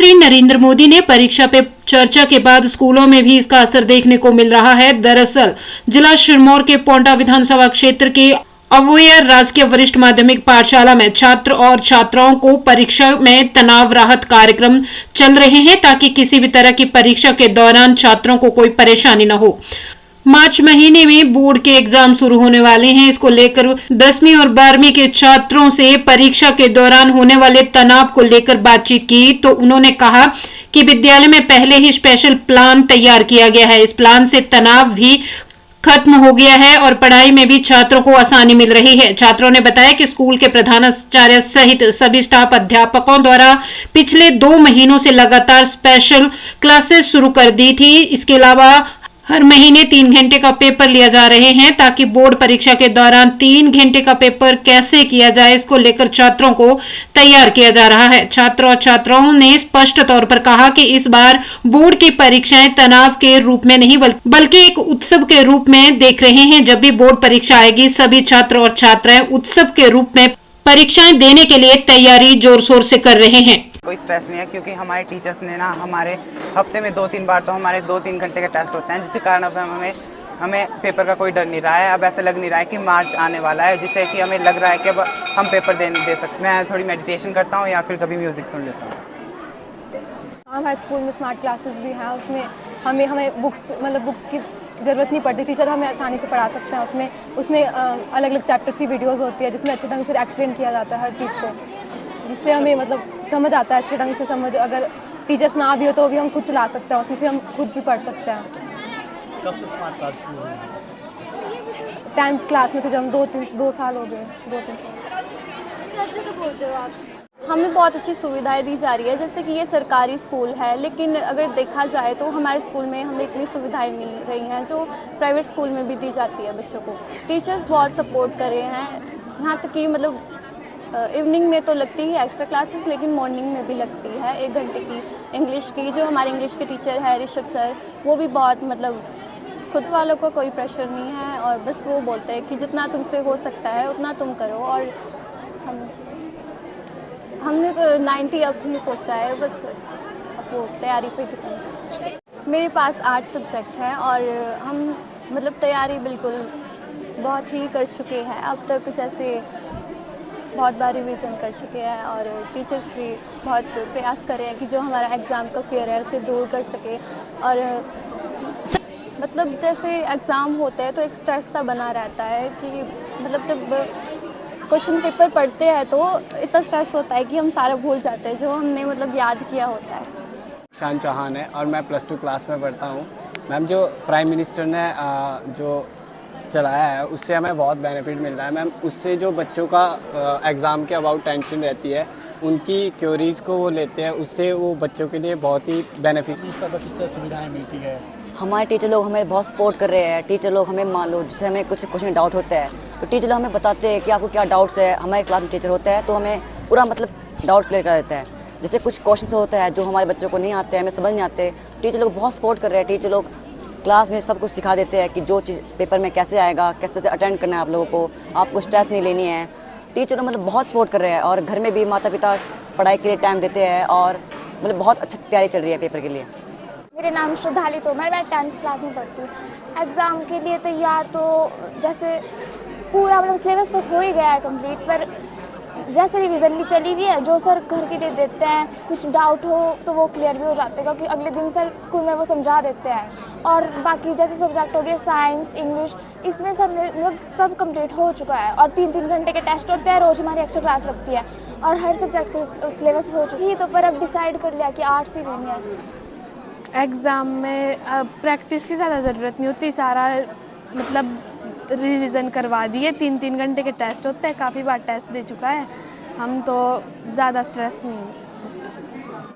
प्रधानमंत्री नरेंद्र मोदी ने परीक्षा पे चर्चा के बाद स्कूलों में भी इसका असर देखने को मिल रहा है। दरअसल जिला सिरमौर के पोंटा विधानसभा क्षेत्र के अवोयर राजकीय वरिष्ठ माध्यमिक पाठशाला में छात्र और छात्राओं को परीक्षा में तनाव राहत कार्यक्रम चल रहे हैं ताकि किसी भी तरह की परीक्षा के दौरान छात्रों को कोई परेशानी न हो। मार्च महीने में बोर्ड के एग्जाम शुरू होने वाले हैं। इसको लेकर 10वीं और 12वीं के छात्रों से परीक्षा के दौरान होने वाले तनाव को लेकर बातचीत की तो उन्होंने कहा कि विद्यालय में पहले ही स्पेशल प्लान तैयार किया गया है। इस प्लान से तनाव भी खत्म हो गया है और पढ़ाई में भी छात्रों को आसानी मिल रही है। छात्रों ने बताया कि स्कूल के प्रधानाचार्य सहित सभी स्टाफ अध्यापकों द्वारा पिछले 2 महीनों से लगातार स्पेशल क्लासेस शुरू कर दी थी। इसके अलावा हर महीने 3 घंटे का पेपर लिया जा रहे हैं ताकि बोर्ड परीक्षा के दौरान 3 घंटे का पेपर कैसे किया जाए इसको लेकर छात्रों को तैयार किया जा रहा है। छात्र और छात्राओं ने स्पष्ट तौर पर कहा कि इस बार बोर्ड की परीक्षाएं तनाव के रूप में नहीं बल्कि एक उत्सव के रूप में देख रहे हैं। जब भी बोर्ड परीक्षा आएगी सभी छात्र और छात्राएं उत्सव के रूप में परीक्षाएं देने के लिए तैयारी जोर शोर से कर रहे हैं। कोई स्ट्रेस नहीं है क्योंकि हमारे टीचर्स ने ना हमारे हफ्ते में 2-3 बार तो हमारे 2-3 घंटे के टेस्ट होते हैं, जिसके कारण अब हमें पेपर का कोई डर नहीं रहा है। अब ऐसा लग नहीं रहा है कि मार्च आने वाला है, जिससे कि हमें लग रहा है कि अब हम पेपर दे सकते हैं। मैं थोड़ी मेडिटेशन करता हूँ या फिर कभी म्यूज़िक सुन लेता हूँ। हमारे स्कूल में स्मार्ट क्लासेस भी हैं, उसमें हमें बुक्स की ज़रूरत नहीं पड़ती। टीचर हमें आसानी से पढ़ा सकते हैं। उसमें अलग अलग चैप्टर्स की वीडियोस होती है जिसमें अच्छे ढंग से एक्सप्लेन किया जाता है हर चीज़ को, जिससे हमें समझ आता है अच्छे ढंग से समझ। अगर टीचर्स ना भी हो तो भी हम खुद चला सकते हैं उसमें, फिर हम खुद भी पढ़ सकते हैं। सबसे स्मार्ट क्लास शुरू हुई 10th क्लास में थे जब हम 2 साल हो गए, 2-3 साल। अच्छा तो बोलते हो आप। हमें बहुत अच्छी सुविधाएं दी जा रही है, जैसे कि ये सरकारी स्कूल है, लेकिन अगर देखा जाए तो हमारे स्कूल में हमें इतनी सुविधाएं मिल रही हैं जो प्राइवेट स्कूल में भी दी जाती है बच्चों को। टीचर्स बहुत सपोर्ट कर रहे हैं, यहाँ तक कि इवनिंग में तो लगती है एक्स्ट्रा क्लासेस, लेकिन मॉर्निंग में भी लगती है 1 घंटे की इंग्लिश की। जो हमारे इंग्लिश के टीचर है ऋषभ सर, वो भी बहुत खुद वालों को कोई प्रेशर नहीं है और बस वो बोलते हैं कि जितना तुमसे हो सकता है उतना तुम करो। और हमने तो 90 अब ही सोचा है, बस अब वो तैयारी पे डिपेंड है। मेरे पास 8 सब्जेक्ट हैं और हम तैयारी बिल्कुल बहुत ही कर चुके हैं अब तक। जैसे बहुत बार रिवीजन कर चुके हैं और टीचर्स भी बहुत प्रयास कर रहे हैं कि जो हमारा एग्ज़ाम का फियर है उसे दूर कर सके। और जैसे एग्ज़ाम होता है तो एक स्ट्रेस सा बना रहता है कि जब क्वेश्चन पेपर पढ़ते हैं तो इतना स्ट्रेस होता है कि हम सारा भूल जाते हैं जो हमने याद किया होता है। शान चौहान है और मैं +2 क्लास में पढ़ता हूँ। मैम, जो प्राइम मिनिस्टर ने जो चलाया है उससे हमें बहुत बेनिफिट मिल रहा है। मैम, उससे जो बच्चों का एग्ज़ाम के अबाउट टेंशन रहती है, उनकी क्वेरीज़ को वो लेते हैं, उससे वो बच्चों के लिए बहुत ही बेनिफिट। किस तरह सुविधाएं मिलती है? हमारे टीचर लोग हमें बहुत सपोर्ट कर रहे हैं। टीचर लोग हमें मान लो जैसे हमें कुछ क्वेश्चन डाउट होता है तो टीचर लोग हमें बताते हैं कि आपको क्या डाउट्स है। हमारे क्लास में टीचर होता है तो हमें पूरा डाउट क्लियर कर देता है। जैसे कुछ क्वेश्चन होता है जो हमारे बच्चों को नहीं आते हैं, हमें समझ नहीं आते, टीचर लोग बहुत सपोर्ट कर रहे हैं। टीचर लोग क्लास में सब कुछ सिखा देते हैं कि जो चीज़ पेपर में कैसे आएगा, कैसे से अटेंड करना है आप लोगों को, आपको स्ट्रेस नहीं लेनी है। टीचर लोग बहुत सपोर्ट कर रहे हैं और घर में भी माता पिता पढ़ाई के लिए टाइम देते हैं और बहुत अच्छी तैयारी चल रही है पेपर के लिए। मेरा नाम श्रद्धाली तोमर, मैं 10th क्लास में पढ़ती हूँ। एग्ज़ाम के लिए तैयार तो जैसे पूरा सिलेबस तो हो ही गया है कंप्लीट, पर जैसे रिवीजन भी चली हुई है। जो सर घर के दे देते हैं, कुछ डाउट हो तो वो क्लियर भी हो जाते हैं क्योंकि अगले दिन सर स्कूल में वो समझा देते हैं। और बाकी जैसे सब्जेक्ट हो गए साइंस, इंग्लिश, इसमें सब कंप्लीट हो चुका है और 3-3 घंटे के टेस्ट होते हैं। रोज़ हमारी एक्स्ट्रा क्लास लगती है और हर सब्जेक्ट की सिलेबस हो चुकी है। तो पर अब डिसाइड कर लिया कि आर्ट्स ही लेनी है। एग्ज़ाम में प्रैक्टिस की ज़्यादा ज़रूरत नहीं होती, सारा रिवीजन करवा दिए। 3-3 घंटे के टेस्ट होते हैं, काफ़ी बार टेस्ट दे चुका है हम, तो ज़्यादा स्ट्रेस नहीं।